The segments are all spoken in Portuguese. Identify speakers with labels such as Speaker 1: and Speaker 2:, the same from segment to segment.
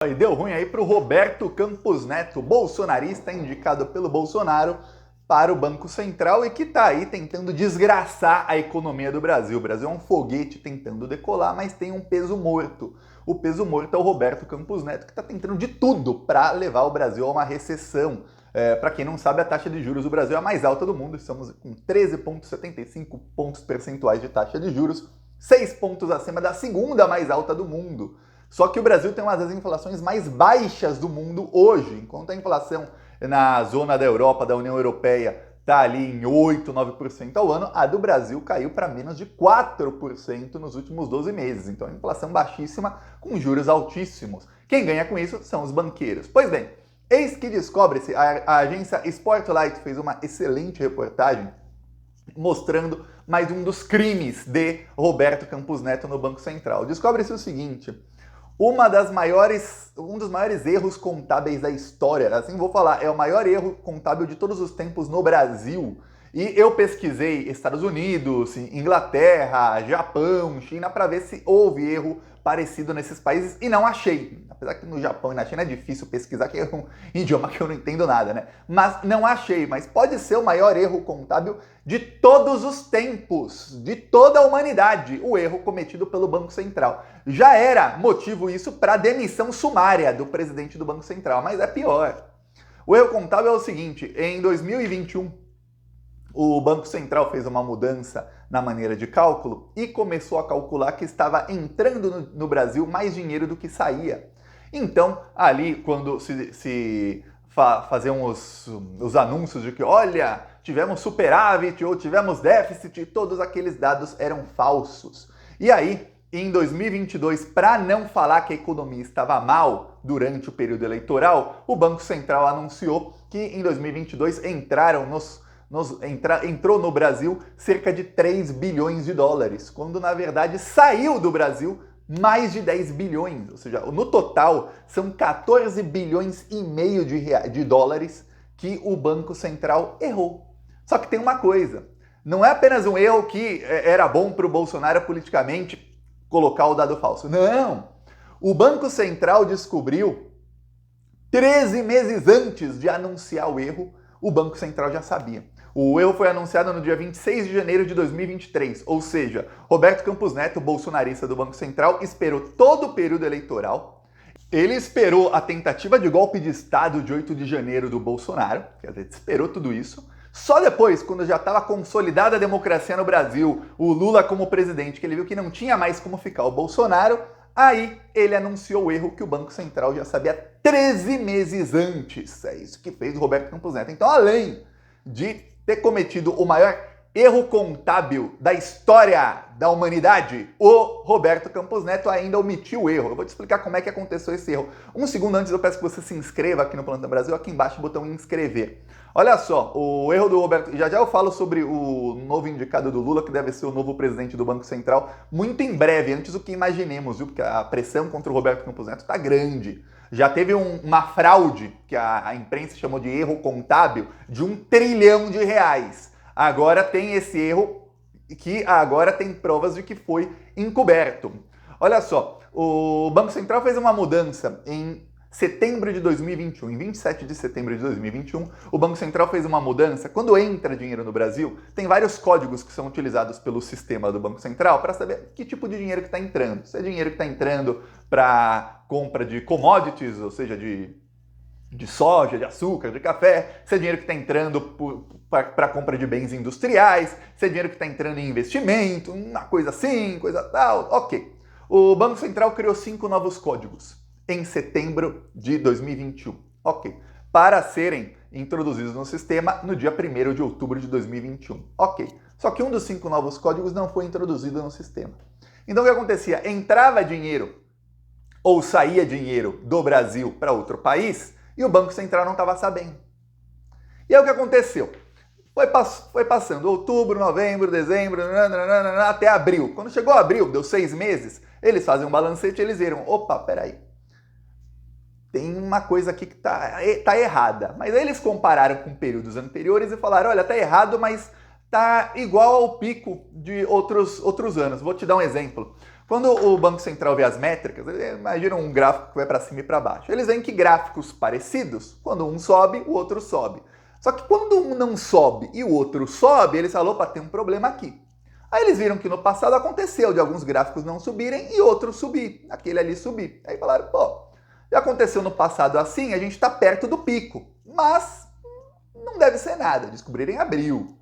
Speaker 1: E deu ruim aí para o Roberto Campos Neto, bolsonarista indicado pelo Bolsonaro para o Banco Central e que está aí tentando desgraçar a economia do Brasil. O Brasil é um foguete tentando decolar, mas tem um peso morto. O peso morto é o Roberto Campos Neto, que está tentando de tudo para levar o Brasil a uma recessão. Para quem não sabe, a taxa de juros do Brasil é a mais alta do mundo. Estamos com 13,75 pontos percentuais de taxa de juros, 6 pontos acima da segunda mais alta do mundo. Só que o Brasil tem uma das inflações mais baixas do mundo hoje, enquanto a inflação na zona da Europa, da União Europeia, está ali em 8, 9% ao ano, a do Brasil caiu para menos de 4% nos últimos 12 meses. Então, a inflação baixíssima com juros altíssimos. Quem ganha com isso são os banqueiros. Pois bem, eis que descobre-se, a agência Spotlight fez uma excelente reportagem mostrando mais um dos crimes de Roberto Campos Neto no Banco Central. Descobre-se o seguinte: um dos maiores erros contábeis da história, assim vou falar, é o maior erro contábil de todos os tempos no Brasil. E eu pesquisei Estados Unidos, Inglaterra, Japão, China, para ver se houve erro parecido nesses países e não achei. Apesar que no Japão e na China é difícil pesquisar, que é um idioma que eu não entendo nada, né? Mas não achei, mas pode ser o maior erro contábil de todos os tempos, de toda a humanidade, o erro cometido pelo Banco Central. Já era motivo isso para demissão sumária do presidente do Banco Central, mas é pior. O erro contábil é o seguinte: em 2021, o Banco Central fez uma mudança na maneira de cálculo e começou a calcular que estava entrando no Brasil mais dinheiro do que saía. Então, ali, quando faziam os anúncios de que, olha, tivemos superávit ou tivemos déficit, todos aqueles dados eram falsos. E aí, em 2022, para não falar que a economia estava mal durante o período eleitoral, o Banco Central anunciou que em 2022 entrou no Brasil cerca de 3 bilhões de dólares, quando na verdade saiu do Brasil mais de 10 bilhões, ou seja, no total são 14 bilhões e meio de dólares que o Banco Central errou. Só que tem uma coisa, não é apenas um erro que era bom para o Bolsonaro politicamente colocar o dado falso, não! O Banco Central descobriu 13 meses antes de anunciar o erro, o Banco Central já sabia. O erro foi anunciado no dia 26 de janeiro de 2023, ou seja, Roberto Campos Neto, bolsonarista do Banco Central, esperou todo o período eleitoral, ele esperou a tentativa de golpe de Estado de 8 de janeiro do Bolsonaro, quer dizer, esperou tudo isso, só depois, quando já estava consolidada a democracia no Brasil, o Lula como presidente, que ele viu que não tinha mais como ficar o Bolsonaro, aí ele anunciou o erro que o Banco Central já sabia 13 meses antes. É isso que fez o Roberto Campos Neto. Então, além de ter cometido o maior erro contábil da história da humanidade, o Roberto Campos Neto ainda omitiu o erro. Eu vou te explicar como é que aconteceu esse erro. Um segundo antes, eu peço que você se inscreva aqui no Plantão Brasil, aqui embaixo o botão inscrever. Olha só, o erro do Roberto... Já eu falo sobre o novo indicado do Lula, que deve ser o novo presidente do Banco Central, muito em breve, antes do que imaginemos, viu? Porque a pressão contra o Roberto Campos Neto está grande. Já teve uma fraude, que a imprensa chamou de erro contábil, de R$1 trilhão. Agora tem esse erro, que agora tem provas de que foi encoberto. Olha só, o Banco Central fez uma mudança em setembro de 2021, em 27 de setembro de 2021, o Banco Central fez uma mudança. Quando entra dinheiro no Brasil, tem vários códigos que são utilizados pelo sistema do Banco Central para saber que tipo de dinheiro que está entrando. Se é dinheiro que está entrando para compra de commodities, ou seja, de soja, de açúcar, de café, se é dinheiro que está entrando para compra de bens industriais, se é dinheiro que está entrando em investimento, uma coisa assim, coisa tal, ok. O Banco Central criou 5 novos códigos em setembro de 2021, ok, para serem introduzidos no sistema no dia 1º de outubro de 2021, ok. Só que um dos 5 novos códigos não foi introduzido no sistema. Então o que acontecia? Entrava dinheiro ou saía dinheiro do Brasil para outro país e o Banco Central não estava sabendo. E aí o que aconteceu? Foi passando outubro, novembro, dezembro, até abril. Quando chegou abril, deu 6 meses, eles fazem um balancete e eles viram, opa, peraí, tem uma coisa aqui que tá errada. Mas aí eles compararam com períodos anteriores e falaram, olha, tá errado, mas tá igual ao pico de outros anos. Vou te dar um exemplo. Quando o Banco Central vê as métricas, imagina um gráfico que vai para cima e para baixo. Eles veem que gráficos parecidos, quando um sobe, o outro sobe. Só que quando um não sobe e o outro sobe, eles falam, opa, tem um problema aqui. Aí eles viram que no passado aconteceu de alguns gráficos não subirem e outros subir, aquele ali subir. Aí falaram, pô, já aconteceu no passado assim, a gente está perto do pico, mas não deve ser nada, descobriram em abril.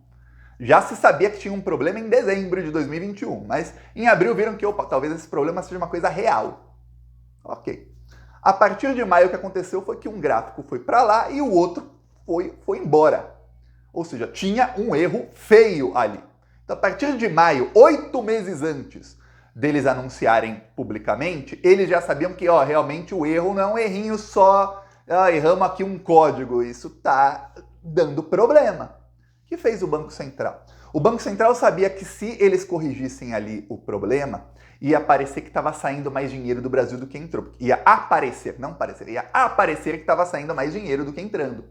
Speaker 1: Já se sabia que tinha um problema em dezembro de 2021, mas em abril viram que, opa, talvez esse problema seja uma coisa real. Ok. A partir de maio o que aconteceu foi que um gráfico foi para lá e o outro foi embora. Ou seja, tinha um erro feio ali. Então, a partir de maio, 8 meses antes deles anunciarem publicamente, eles já sabiam que, realmente o erro não é um errinho só, erramos aqui um código, isso tá dando problema. O que fez o Banco Central? O Banco Central sabia que se eles corrigissem ali o problema, ia aparecer que estava saindo mais dinheiro do Brasil do que entrou. Ia aparecer, não parecer, ia aparecer que estava saindo mais dinheiro do que entrando.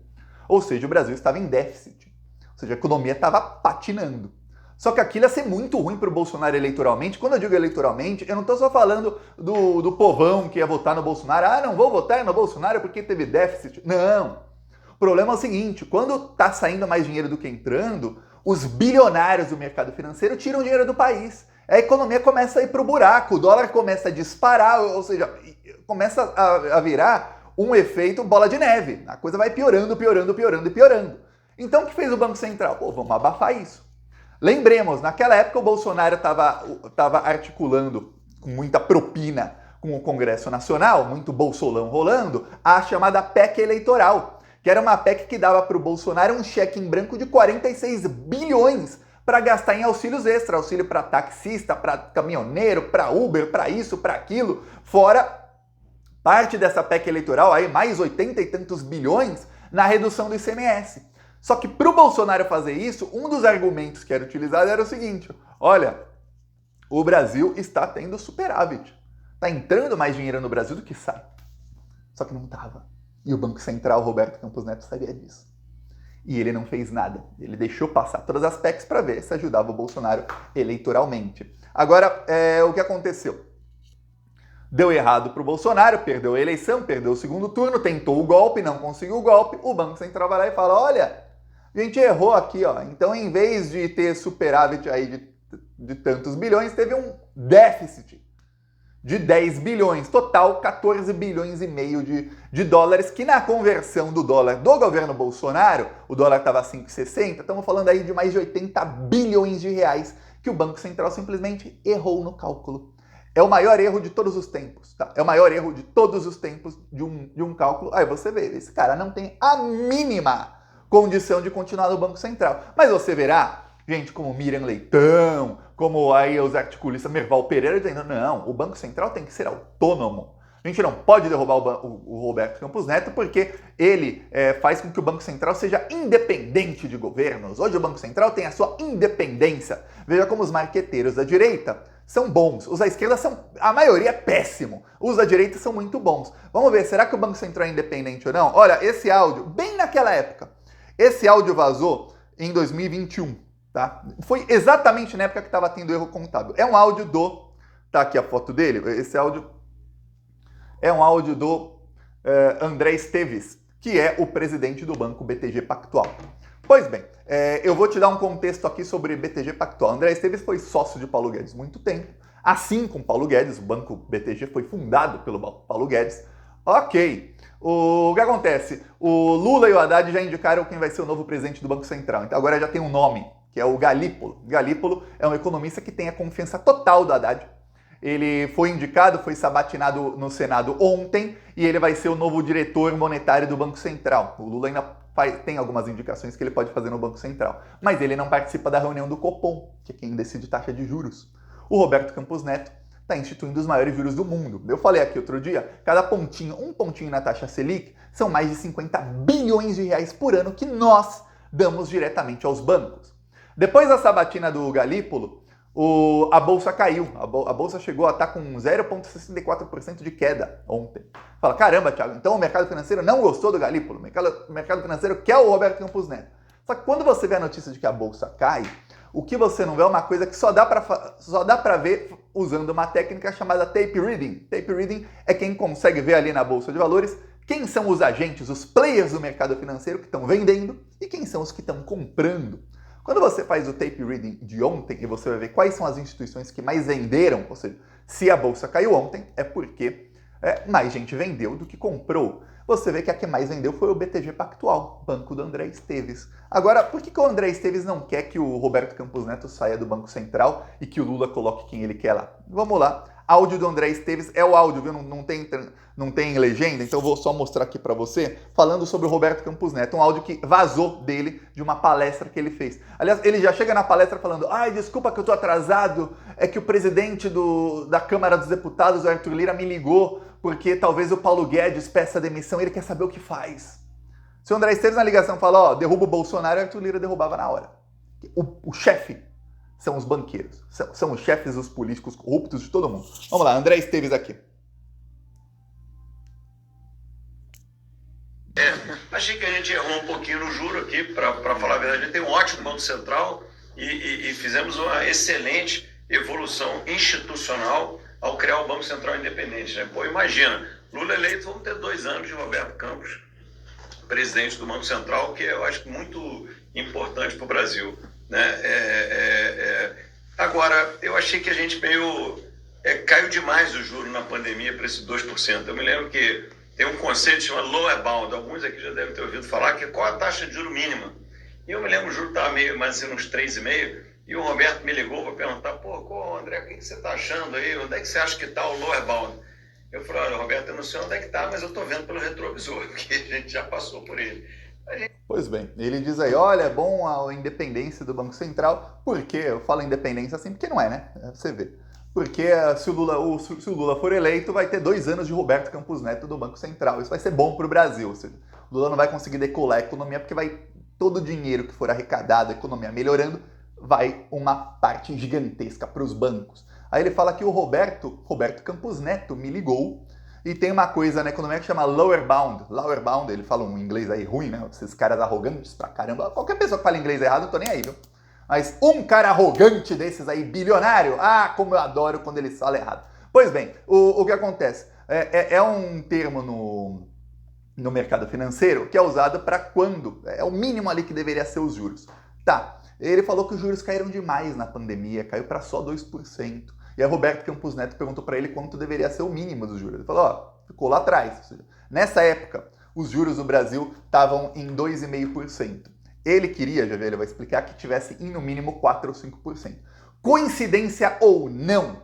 Speaker 1: Ou seja, o Brasil estava em déficit. Ou seja, a economia estava patinando. Só que aquilo ia ser muito ruim para o Bolsonaro eleitoralmente. Quando eu digo eleitoralmente, eu não estou só falando do povão que ia votar no Bolsonaro. Não vou votar no Bolsonaro porque teve déficit. Não. O problema é o seguinte, quando está saindo mais dinheiro do que entrando, os bilionários do mercado financeiro tiram dinheiro do país. A economia começa a ir para o buraco, o dólar começa a disparar, ou seja, começa a virar um efeito bola de neve. A coisa vai piorando, piorando, piorando e piorando. Então o que fez o Banco Central? Pô, vamos abafar isso. Lembremos, naquela época o Bolsonaro estava articulando com muita propina com o Congresso Nacional, muito bolsolão rolando, a chamada PEC eleitoral, que era uma PEC que dava para o Bolsonaro um cheque em branco de 46 bilhões para gastar em auxílios extra, auxílio para taxista, para caminhoneiro, para Uber, para isso, para aquilo, fora parte dessa PEC eleitoral, aí mais 80 e tantos bilhões na redução do ICMS. Só que para o Bolsonaro fazer isso, um dos argumentos que era utilizado era o seguinte, olha, o Brasil está tendo superávit, está entrando mais dinheiro no Brasil do que sai. Só que não estava. E o Banco Central, Roberto Campos Neto, sabia disso. E ele não fez nada. Ele deixou passar todas as PECs para ver se ajudava o Bolsonaro eleitoralmente. Agora, o que aconteceu? Deu errado para o Bolsonaro, perdeu a eleição, perdeu o segundo turno, tentou o golpe, não conseguiu o golpe. O Banco Central vai lá e fala, olha, a gente errou aqui, ó. Então, em vez de ter superávit aí de tantos bilhões, teve um déficit de 10 bilhões, total 14 bilhões e meio de dólares, que na conversão do dólar do governo Bolsonaro, o dólar estava 5,60, estamos falando aí de mais de 80 bilhões de reais que o Banco Central simplesmente errou no cálculo. É o maior erro de todos os tempos, tá? É o maior erro de todos os tempos de um cálculo. Aí você vê, esse cara não tem a mínima condição de continuar no Banco Central. Mas você verá gente como Miriam Leitão, como aí os articulistas Merval Pereira dizendo, não, o Banco Central tem que ser autônomo. A gente não pode derrubar o Roberto Campos Neto porque ele faz com que o Banco Central seja independente de governos. Hoje o Banco Central tem a sua independência. Veja como os marqueteiros da direita são bons. Os da esquerda a maioria é péssimo. Os da direita são muito bons. Vamos ver, será que o Banco Central é independente ou não? Olha, esse áudio, bem naquela época, esse áudio vazou em 2021. Tá? Foi exatamente na época que estava tendo erro contábil. É um áudio tá aqui a foto dele, esse áudio é um áudio do André Esteves, que é o presidente do Banco BTG Pactual. Pois bem, eu vou te dar um contexto aqui sobre BTG Pactual. André Esteves foi sócio de Paulo Guedes muito tempo, assim como Paulo Guedes, o Banco BTG foi fundado pelo Paulo Guedes. Ok, o que acontece? O Lula e o Haddad já indicaram quem vai ser o novo presidente do Banco Central, então agora já tem um nome, que é o Galípolo. Galípolo é um economista que tem a confiança total do Haddad. Ele foi indicado, foi sabatinado no Senado ontem e ele vai ser o novo diretor monetário do Banco Central. O Lula ainda tem algumas indicações que ele pode fazer no Banco Central, mas ele não participa da reunião do Copom, que é quem decide taxa de juros. O Roberto Campos Neto está instituindo os maiores juros do mundo. Eu falei aqui outro dia, cada pontinho, um pontinho na taxa Selic, são mais de 50 bilhões de reais por ano que nós damos diretamente aos bancos. Depois da sabatina do Galípolo, a bolsa caiu. A bolsa chegou a estar com 0,64% de queda ontem. Fala, caramba, Thiago, então o mercado financeiro não gostou do Galípolo. O mercado financeiro quer o Roberto Campos Neto. Só que quando você vê a notícia de que a bolsa cai, o que você não vê é uma coisa que só dá para ver usando uma técnica chamada tape reading. Tape reading é quem consegue ver ali na Bolsa de Valores quem são os agentes, os players do mercado financeiro que estão vendendo e quem são os que estão comprando. Quando você faz o tape reading de ontem e você vai ver quais são as instituições que mais venderam, ou seja, se a bolsa caiu ontem, é porque mais gente vendeu do que comprou. Você vê que a que mais vendeu foi o BTG Pactual, banco do André Esteves. Agora, por que o André Esteves não quer que o Roberto Campos Neto saia do Banco Central e que o Lula coloque quem ele quer lá? Vamos lá. Áudio do André Esteves é o áudio, viu? Não tem legenda, então eu vou só mostrar aqui para você, falando sobre o Roberto Campos Neto, um áudio que vazou dele, de uma palestra que ele fez. Aliás, ele já chega na palestra falando, desculpa que eu tô atrasado, é que o presidente da Câmara dos Deputados, o Arthur Lira, me ligou, porque talvez o Paulo Guedes peça demissão e ele quer saber o que faz. Se o André Esteves na ligação fala, derruba o Bolsonaro, o Arthur Lira derrubava na hora. O chefe são os banqueiros, são os chefes dos políticos corruptos de todo mundo. Vamos lá, André Esteves aqui.
Speaker 2: Achei que a gente errou um pouquinho no juro aqui, para falar a verdade. A gente tem um ótimo Banco Central e fizemos uma excelente evolução institucional ao criar o Banco Central independente. Né? Pô, imagina, Lula eleito, vamos ter 2 anos de Roberto Campos, presidente do Banco Central, que eu acho muito importante para o Brasil. Né? Agora, eu achei que a gente meio caiu demais o juro na pandemia para esse 2%. Eu me lembro que tem um conceito chamado lower bound, alguns aqui já devem ter ouvido falar, que é qual a taxa de juro mínima. E eu me lembro, o juro estava mais assim, uns 3,5%, e o Roberto me ligou para perguntar, André, o que você está achando aí? Onde é que você acha que está o lower bound? Eu falei, olha, Roberto, eu não sei onde é que está, mas eu estou vendo pelo retrovisor, porque a gente já passou por ele.
Speaker 1: Pois bem, ele diz aí, olha, é bom a independência do Banco Central, porque eu falo independência assim, porque não é, né? Você vê. Porque se o Lula for eleito, vai ter 2 anos de Roberto Campos Neto do Banco Central. Isso vai ser bom para o Brasil. Ou seja, o Lula não vai conseguir decolar a economia, porque todo o dinheiro que for arrecadado, a economia melhorando, vai uma parte gigantesca para os bancos. Aí ele fala que o Roberto Campos Neto me ligou e tem uma coisa na economia que chama lower bound. Lower bound, ele fala um inglês aí ruim, né? Esses caras arrogantes pra caramba. Qualquer pessoa que fala inglês errado, eu tô nem aí, viu? Mas um cara arrogante desses aí, bilionário, como eu adoro quando eles falam errado. Pois bem, o que acontece? É um termo no mercado financeiro que é usado para quando? É o mínimo ali que deveria ser os juros. Tá, ele falou que os juros caíram demais na pandemia, caiu para só 2%. E aí Roberto Campos Neto perguntou para ele quanto deveria ser o mínimo dos juros. Ele falou, ficou lá atrás. Ou seja, nessa época, os juros do Brasil estavam em 2,5%. Ele queria, já viu, ele vai explicar, que tivesse em no mínimo 4 ou 5%. Coincidência ou não,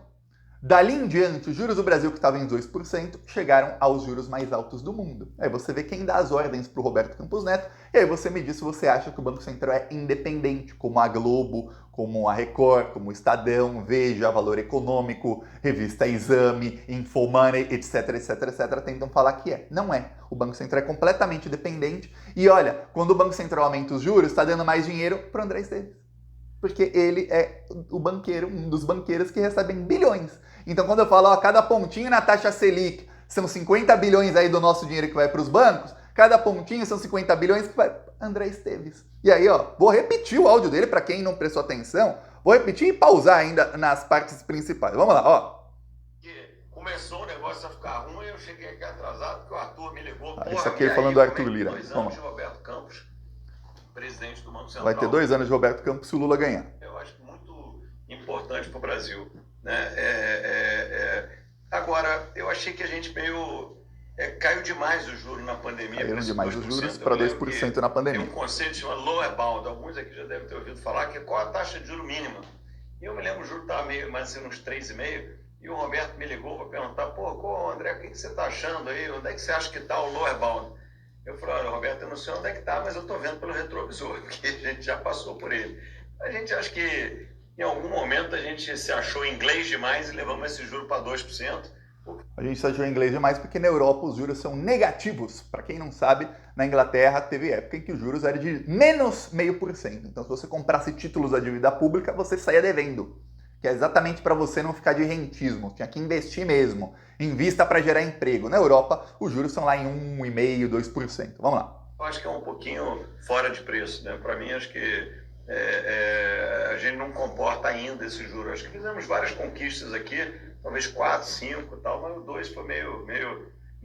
Speaker 1: dali em diante, os juros do Brasil que estavam em 2% chegaram aos juros mais altos do mundo. Aí você vê quem dá as ordens para o Roberto Campos Neto, e aí você me diz se você acha que o Banco Central é independente, como a Globo, como a Record, como o Estadão, Veja, Valor Econômico, Revista Exame, Infomoney, etc, etc, etc, tentam falar que é. Não é. O Banco Central é completamente dependente. E olha, quando o Banco Central aumenta os juros, está dando mais dinheiro para o André Esteves. Porque ele é o banqueiro, um dos banqueiros que recebem bilhões. Então quando eu falo, cada pontinho na taxa Selic são 50 bilhões aí do nosso dinheiro que vai para os bancos, cada pontinho são 50 bilhões que vai para André Esteves. E aí, vou repetir o áudio dele para quem não prestou atenção, vou repetir e pausar ainda nas partes principais. Vamos lá,
Speaker 2: Começou o negócio a ficar ruim, eu cheguei aqui atrasado porque o Arthur me ligou.
Speaker 1: Isso aqui ele falando do Arthur Lira.
Speaker 2: 2 anos de Roberto Campos, presidente do Banco Central.
Speaker 1: Vai ter 2 anos de Roberto Campos se o Lula ganhar.
Speaker 2: Eu acho muito importante para o Brasil. Né? Agora, eu achei que a gente meio caiu demais o juro na pandemia.
Speaker 1: Caíram demais os juros para 2% na pandemia.
Speaker 2: Tem um conceito chamado lower bound, alguns aqui já devem ter ouvido falar, que é qual a taxa de juro mínima. E eu me lembro, o juro estava mais assim, uns 3,5%, e o Roberto me ligou para perguntar, André, o que você está achando aí? Onde é que você acha que está o lower bound? Eu falei, olha, Roberto, eu não sei onde é que está, mas eu estou vendo pelo retrovisor, porque a gente já passou por ele. A gente acha que em algum momento a gente se achou inglês demais e levamos esse juro para 2%.
Speaker 1: A gente se achou inglês demais porque na Europa os juros são negativos. Para quem não sabe, na Inglaterra teve época em que os juros eram de menos 0,5%. Então se você comprasse títulos da dívida pública, você saía devendo. Que é exatamente para você não ficar de rentismo. Tinha que investir mesmo. Invista para gerar emprego. Na Europa, os juros são lá em 1,5%, 2%. Vamos lá.
Speaker 2: Eu acho que é um pouquinho fora de preço. Né? Para mim, acho que a gente não comporta ainda esse juro. Acho que fizemos várias conquistas aqui, talvez 4, 5 e tal, mas o 2 foi meio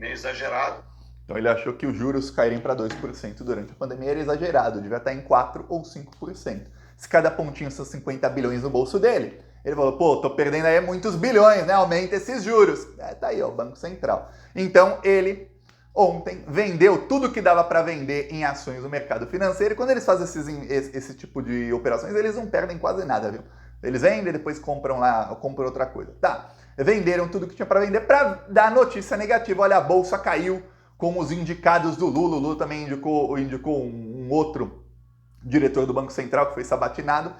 Speaker 2: exagerado.
Speaker 1: Então ele achou que os juros caírem para 2% durante a pandemia era exagerado, devia estar em 4 ou 5%. Se cada pontinho são 50 bilhões no bolso dele, ele falou, pô, tô perdendo aí muitos bilhões, né? Aumenta esses juros. Tá aí, ó, o Banco Central. Então ele ontem vendeu tudo que dava para vender em ações do mercado financeiro. E quando eles fazem esse tipo de operações, eles não perdem quase nada, viu? Eles vendem, depois compram lá, compram outra coisa. Tá, venderam tudo que tinha para vender para dar notícia negativa. Olha, a bolsa caiu com os indicados do Lula. O Lula também indicou um outro diretor do Banco Central que foi sabatinado,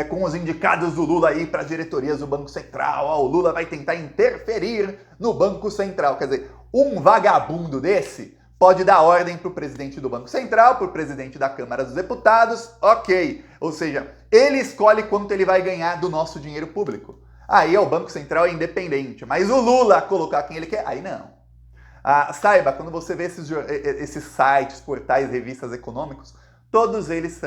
Speaker 1: com os indicados do Lula aí para diretorias do Banco Central. Ó, o Lula vai tentar interferir no Banco Central. Quer dizer, um vagabundo desse pode dar ordem para o presidente do Banco Central, para o presidente da Câmara dos Deputados, ok. Ou seja, ele escolhe quanto ele vai ganhar do nosso dinheiro público. Aí o Banco Central é independente, mas o Lula colocar quem ele quer, aí não. Saiba, quando você vê esses sites, portais, revistas econômicos, todos eles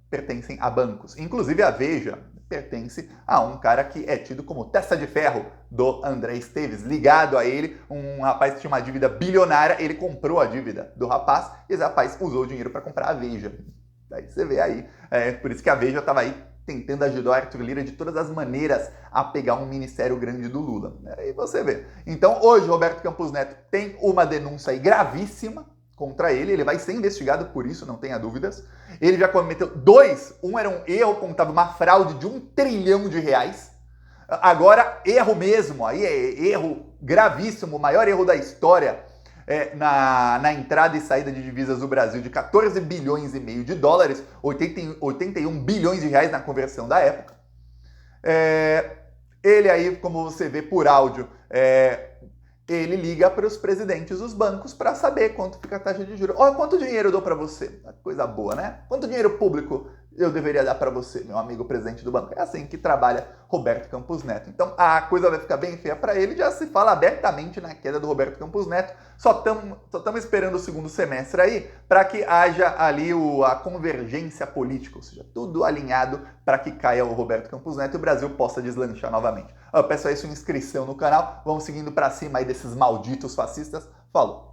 Speaker 1: pertencem a bancos. Inclusive a Veja pertence a um cara que é tido como testa de ferro do André Esteves. Ligado a ele, um rapaz que tinha uma dívida bilionária, ele comprou a dívida do rapaz e esse rapaz usou o dinheiro para comprar a Veja. Daí você vê aí, por isso que a Veja estava aí tentando ajudar o Arthur Lira de todas as maneiras a pegar um ministério grande do Lula. Aí você vê. Então hoje Roberto Campos Neto tem uma denúncia aí gravíssima contra ele, ele vai ser investigado por isso, não tenha dúvidas. Ele já cometeu dois, um era um erro, contava uma fraude de R$1 trilhão. Agora, erro mesmo, aí é erro gravíssimo, o maior erro da história na entrada e saída de divisas do Brasil de 14 bilhões e meio de dólares, 81 bilhões de reais na conversão da época. Ele aí, como você vê por áudio, ele liga para os presidentes dos bancos para saber quanto fica a taxa de juros. Olha, quanto dinheiro eu dou para você? Coisa boa, né? Quanto dinheiro público eu deveria dar para você, meu amigo presidente do banco? É assim que trabalha Roberto Campos Neto. Então a coisa vai ficar bem feia para ele. Já se fala abertamente na queda do Roberto Campos Neto. Só estamos esperando o segundo semestre aí para que haja ali a convergência política, ou seja, tudo alinhado para que caia o Roberto Campos Neto e o Brasil possa deslanchar novamente. Eu peço aí sua inscrição no canal. Vamos seguindo para cima aí desses malditos fascistas. Falou!